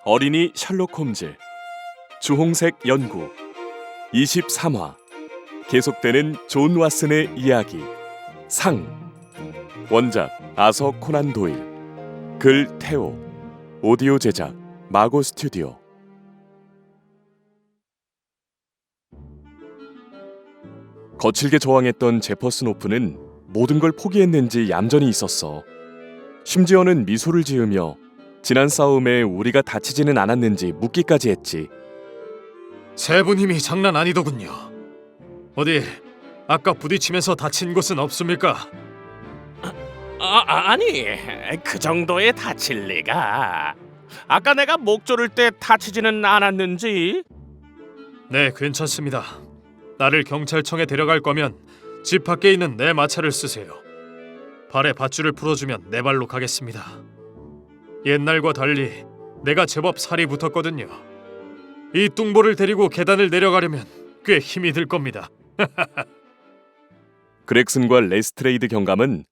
어린이 셜록 홈즈 주홍색 연구 23화 계속되는 존 왓슨의 이야기 상 원작 아서 코난 도일 글 테오 오디오 제작 마고 스튜디오. 거칠게 저항했던 제퍼슨 호프는 모든 걸 포기했는지 얌전히 있었어. 심지어는 미소를 지으며 지난 싸움에 우리가 다치지는 않았는지 묻기까지 했지. 세 분 힘이 장난 아니더군요. 어디 아까 부딪히면서 다친 곳은 없습니까? 아니, 그 정도에 다칠 리가. 아까 내가 목 조를 때 다치지는 않았는지. 네, 괜찮습니다. 나를 경찰청에 데려갈 거면 집 밖에 있는 내 마차를 쓰세요. 발에 밧줄을 풀어주면 내 발로 가겠습니다. 옛날과 달리 내가 제법 살이 붙었거든요. 이 뚱보를 데리고 계단을 내려가려면 꽤 힘이 들 겁니다. 그렉슨과 레스트레이드 경감은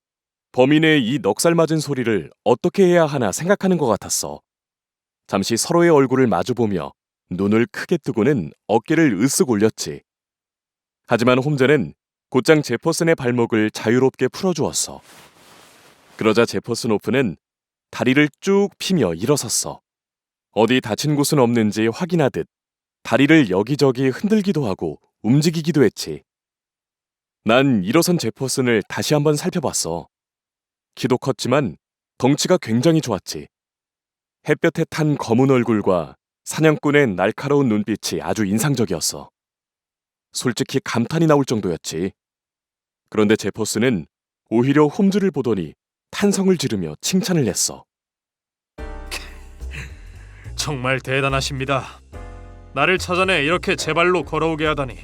범인의 이 넉살 맞은 소리를 어떻게 해야 하나 생각하는 것 같았어. 잠시 서로의 얼굴을 마주보며 눈을 크게 뜨고는 어깨를 으쓱 올렸지. 하지만 홈즈는 곧장 제퍼슨의 발목을 자유롭게 풀어주었어. 그러자 제퍼슨 호프는 다리를 쭉 펴며 일어섰어. 어디 다친 곳은 없는지 확인하듯 다리를 여기저기 흔들기도 하고 움직이기도 했지. 난 일어선 제퍼슨을 다시 한번 살펴봤어. 키도 컸지만 덩치가 굉장히 좋았지. 햇볕에 탄 검은 얼굴과 사냥꾼의 날카로운 눈빛이 아주 인상적이었어. 솔직히 감탄이 나올 정도였지. 그런데 제퍼슨은 오히려 홈즈를 보더니 탄성을 지르며 칭찬을 했어. 정말 대단하십니다. 나를 찾아내 이렇게 제 발로 걸어오게 하다니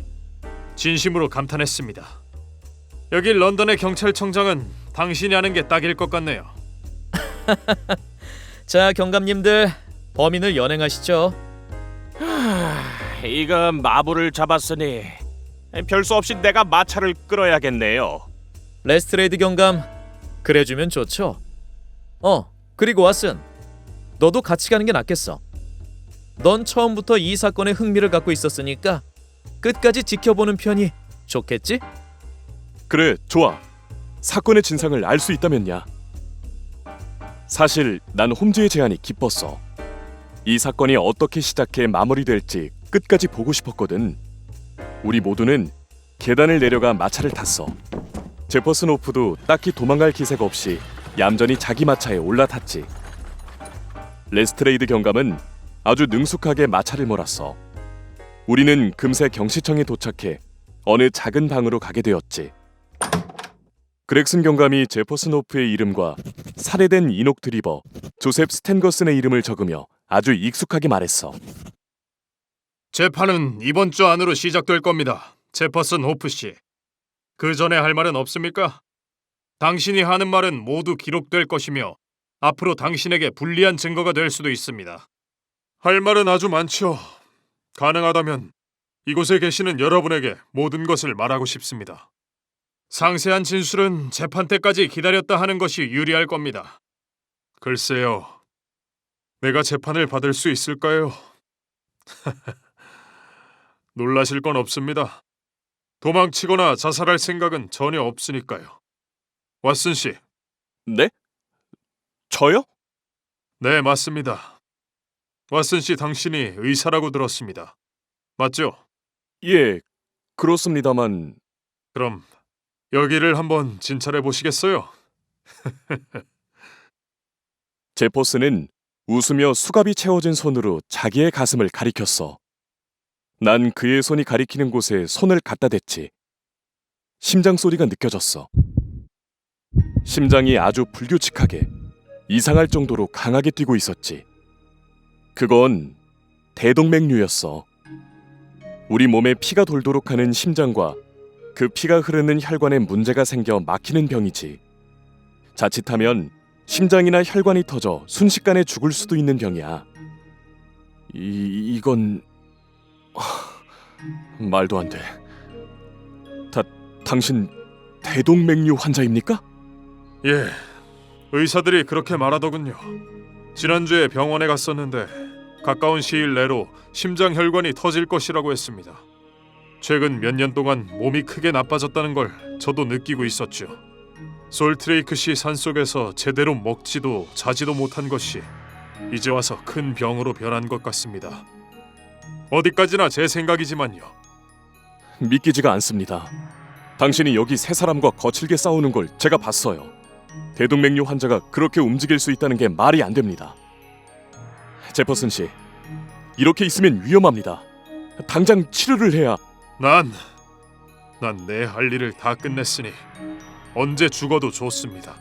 진심으로 감탄했습니다. 여기 런던의 경찰청장은 당신이 하는 게 딱일 것 같네요. 자, 경감님들, 범인을 연행하시죠. 이거 마부를 잡았으니 별 수 없이 내가 마차를 끌어야겠네요. 레스트레이드 경감, 그래주면 좋죠. 그리고 왓슨, 너도 같이 가는 게 낫겠어. 넌 처음부터 이 사건에 흥미를 갖고 있었으니까 끝까지 지켜보는 편이 좋겠지? 그래, 좋아. 사건의 진상을 알 수 있다면야. 사실 난 홈즈의 제안이 기뻤어. 이 사건이 어떻게 시작해 마무리될지 끝까지 보고 싶었거든. 우리 모두는 계단을 내려가 마차를 탔어. 제퍼슨 호프도 딱히 도망갈 기색 없이 얌전히 자기 마차에 올라탔지. 레스트레이드 경감은 아주 능숙하게 마차를 몰았어. 우리는 금세 경시청에 도착해 어느 작은 방으로 가게 되었지. 그렉슨 경감이 제퍼슨 호프의 이름과 살해된 이녹 드리버, 조셉 스탠거슨의 이름을 적으며 아주 익숙하게 말했어. 재판은 이번 주 안으로 시작될 겁니다. 제퍼슨 호프 씨. 그 전에 할 말은 없습니까? 당신이 하는 말은 모두 기록될 것이며 앞으로 당신에게 불리한 증거가 될 수도 있습니다. 할 말은 아주 많죠. 가능하다면 이곳에 계시는 여러분에게 모든 것을 말하고 싶습니다. 상세한 진술은 재판 때까지 기다렸다 하는 것이 유리할 겁니다. 글쎄요, 내가 재판을 받을 수 있을까요? 놀라실 건 없습니다. 도망치거나 자살할 생각은 전혀 없으니까요. 왓슨 씨. 네? 저요? 네, 맞습니다. 왓슨 씨, 당신이 의사라고 들었습니다. 맞죠? 예, 그렇습니다만... 그럼 여기를 한번 진찰해 보시겠어요? 제퍼슨은 웃으며 수갑이 채워진 손으로 자기의 가슴을 가리켰어. 난 그의 손이 가리키는 곳에 손을 갖다 댔지. 심장 소리가 느껴졌어. 심장이 아주 불규칙하게 이상할 정도로 강하게 뛰고 있었지. 그건 대동맥류였어. 우리 몸에 피가 돌도록 하는 심장과 그 피가 흐르는 혈관에 문제가 생겨 막히는 병이지. 자칫하면 심장이나 혈관이 터져 순식간에 죽을 수도 있는 병이야. 이건... 말도 안 돼. 당신 대동맥류 환자입니까? 예, 의사들이 그렇게 말하더군요. 지난주에 병원에 갔었는데 가까운 시일 내로 심장혈관이 터질 것이라고 했습니다. 최근 몇 년 동안 몸이 크게 나빠졌다는 걸 저도 느끼고 있었죠. 솔트레이크시 산속에서 제대로 먹지도 자지도 못한 것이 이제 와서 큰 병으로 변한 것 같습니다. 어디까지나 제 생각이지만요. 믿기지가 않습니다. 당신이 여기 세 사람과 거칠게 싸우는 걸 제가 봤어요. 대동맥류 환자가 그렇게 움직일 수 있다는 게 말이 안 됩니다. 제퍼슨 씨, 이렇게 있으면 위험합니다. 당장 치료를 해야. 난 내 할 일을 다 끝냈으니 언제 죽어도 좋습니다.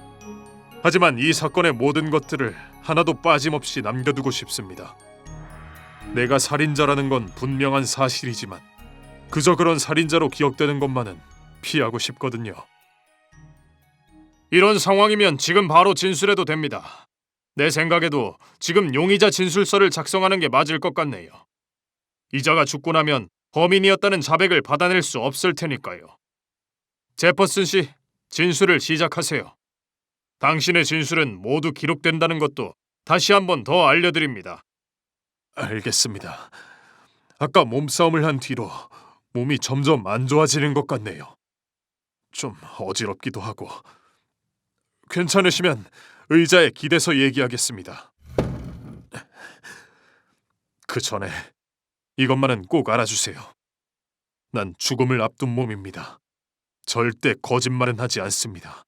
하지만 이 사건의 모든 것들을 하나도 빠짐없이 남겨두고 싶습니다. 내가 살인자라는 건 분명한 사실이지만 그저 그런 살인자로 기억되는 것만은 피하고 싶거든요. 이런 상황이면 지금 바로 진술해도 됩니다. 내 생각에도 지금 용의자 진술서를 작성하는 게 맞을 것 같네요. 이자가 죽고 나면 범인이었다는 자백을 받아낼 수 없을 테니까요. 제퍼슨 씨, 진술을 시작하세요. 당신의 진술은 모두 기록된다는 것도 다시 한번 더 알려드립니다. 알겠습니다. 아까 몸싸움을 한 뒤로 몸이 점점 안 좋아지는 것 같네요. 좀 어지럽기도 하고. 괜찮으시면 의자에 기대서 얘기하겠습니다. 그 전에 이것만은 꼭 알아주세요. 난 죽음을 앞둔 몸입니다. 절대 거짓말은 하지 않습니다.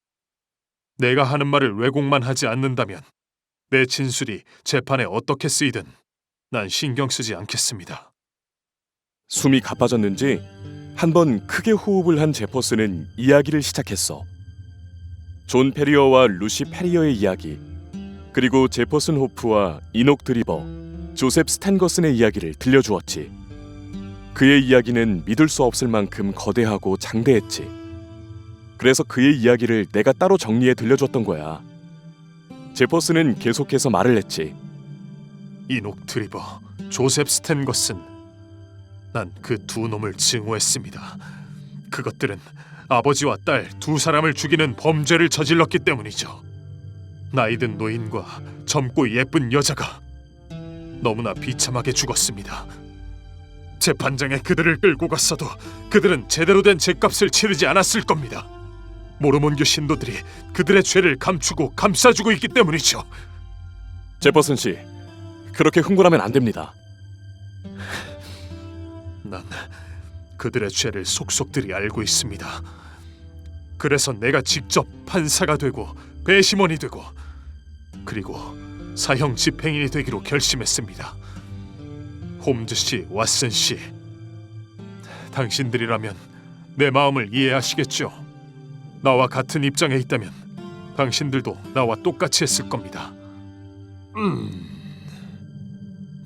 내가 하는 말을 왜곡만 하지 않는다면 내 진술이 재판에 어떻게 쓰이든 난 신경 쓰지 않겠습니다. 숨이 가빠졌는지 한 번 크게 호흡을 한 제퍼슨은 이야기를 시작했어. 존 페리어와 루시 페리어의 이야기, 그리고 제퍼슨 호프와 이녹 드리버, 조셉 스탠거슨의 이야기를 들려주었지. 그의 이야기는 믿을 수 없을 만큼 거대하고 장대했지. 그래서 그의 이야기를 내가 따로 정리해 들려줬던 거야. 제퍼슨은 계속해서 말을 했지. 이녹 드리버, 조셉 스탠거슨, 난 그 두 놈을 증오했습니다. 그것들은 아버지와 딸 두 사람을 죽이는 범죄를 저질렀기 때문이죠. 나이든 노인과 젊고 예쁜 여자가 너무나 비참하게 죽었습니다. 재판장에 그들을 끌고 갔어도 그들은 제대로 된 죄값을 치르지 않았을 겁니다. 모르몬교 신도들이 그들의 죄를 감추고 감싸주고 있기 때문이죠. 제퍼슨 씨, 그렇게 흥분하면 안 됩니다. 난 그들의 죄를 속속들이 알고 있습니다. 그래서 내가 직접 판사가 되고 배심원이 되고 그리고 사형 집행인이 되기로 결심했습니다. 홈즈 씨, 왓슨 씨, 당신들이라면 내 마음을 이해하시겠죠? 나와 같은 입장에 있다면 당신들도 나와 똑같이 했을 겁니다.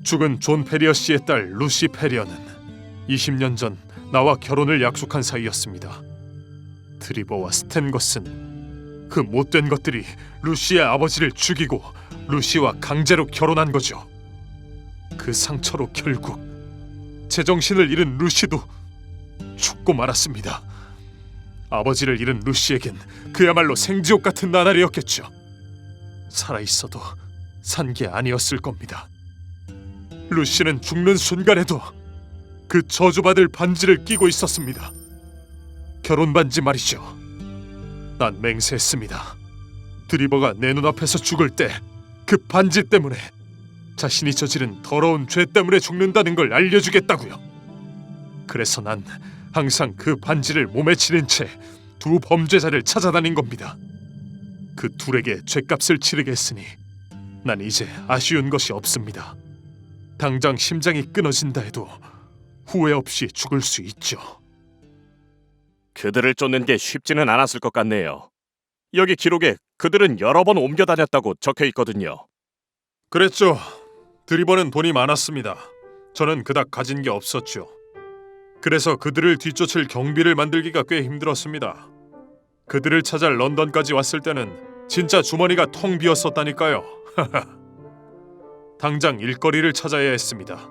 죽은 존 페리어 씨의 딸 루시 페리어는 20년 전 나와 결혼을 약속한 사이였습니다. 드리버와 스탠거슨, 그 못된 것들이 루시의 아버지를 죽이고 루시와 강제로 결혼한 거죠. 그 상처로 결국 제정신을 잃은 루시도 죽고 말았습니다. 아버지를 잃은 루시에겐 그야말로 생지옥 같은 나날이었겠죠. 살아있어도 산 게 아니었을 겁니다. 루시는 죽는 순간에도 그 저주받을 반지를 끼고 있었습니다. 결혼 반지 말이죠. 난 맹세했습니다. 드리버가 내 눈앞에서 죽을 때 그 반지 때문에 자신이 저지른 더러운 죄 때문에 죽는다는 걸 알려주겠다고요. 그래서 난 항상 그 반지를 몸에 지닌 채 두 범죄자를 찾아다닌 겁니다. 그 둘에게 죄값을 치르게 했으니 난 이제 아쉬운 것이 없습니다. 당장 심장이 끊어진다 해도 후회 없이 죽을 수 있죠. 그들을 쫓는 게 쉽지는 않았을 것 같네요. 여기 기록에 그들은 여러 번 옮겨 다녔다고 적혀 있거든요. 그랬죠. 드리버는 돈이 많았습니다. 저는 그닥 가진 게 없었죠. 그래서 그들을 뒤쫓을 경비를 만들기가 꽤 힘들었습니다. 그들을 찾아 런던까지 왔을 때는 진짜 주머니가 텅 비었었다니까요. 당장 일거리를 찾아야 했습니다.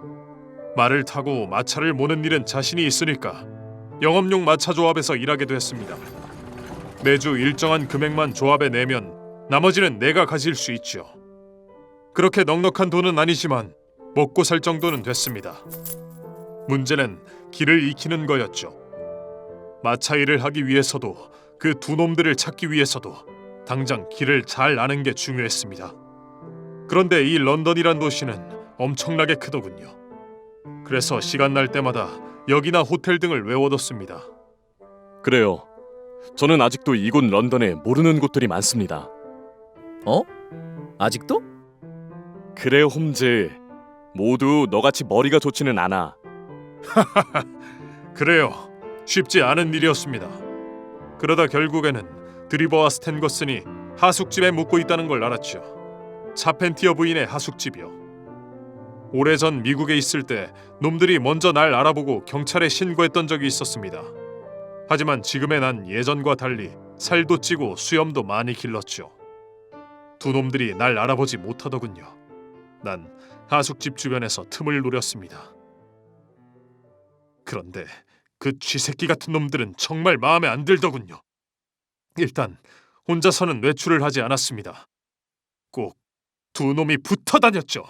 말을 타고 마차를 모는 일은 자신이 있으니까 영업용 마차 조합에서 일하게 됐습니다. 매주 일정한 금액만 조합에 내면 나머지는 내가 가질 수 있죠. 그렇게 넉넉한 돈은 아니지만 먹고 살 정도는 됐습니다. 문제는 길을 익히는 거였죠. 마차 일을 하기 위해서도 그 두 놈들을 찾기 위해서도 당장 길을 잘 아는 게 중요했습니다. 그런데 이 런던이란 도시는 엄청나게 크더군요. 그래서 시간 날 때마다 역이나 호텔 등을 외워뒀습니다. 그래요. 저는 아직도 이곳 런던에 모르는 곳들이 많습니다. 어? 아직도? 그래, 홈즈. 모두 너같이 머리가 좋지는 않아. 그래요. 쉽지 않은 일이었습니다. 그러다 결국에는 드리버와 스탠거슨이 하숙집에 묵고 있다는 걸 알았죠. 차펜티어 부인의 하숙집이요. 오래전 미국에 있을 때 놈들이 먼저 날 알아보고 경찰에 신고했던 적이 있었습니다. 하지만 지금의 난 예전과 달리 살도 찌고 수염도 많이 길렀죠. 두 놈들이 날 알아보지 못하더군요. 난 하숙집 주변에서 틈을 노렸습니다. 그런데 그 쥐새끼 같은 놈들은 정말 마음에 안 들더군요. 일단 혼자서는 외출을 하지 않았습니다. 꼭 두 놈이 붙어 다녔죠.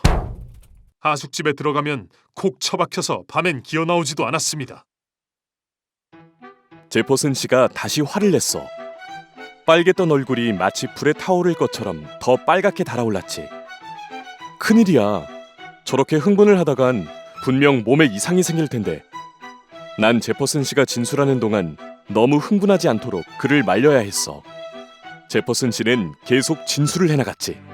하숙집에 들어가면 콕 처박혀서 밤엔 기어 나오지도 않았습니다. 제퍼슨 씨가 다시 화를 냈어. 빨갰던 얼굴이 마치 불에 타오를 것처럼 더 빨갛게 달아올랐지. 큰일이야. 저렇게 흥분을 하다간 분명 몸에 이상이 생길 텐데. 난 제퍼슨 씨가 진술하는 동안 너무 흥분하지 않도록 그를 말려야 했어. 제퍼슨 씨는 계속 진술을 해나갔지.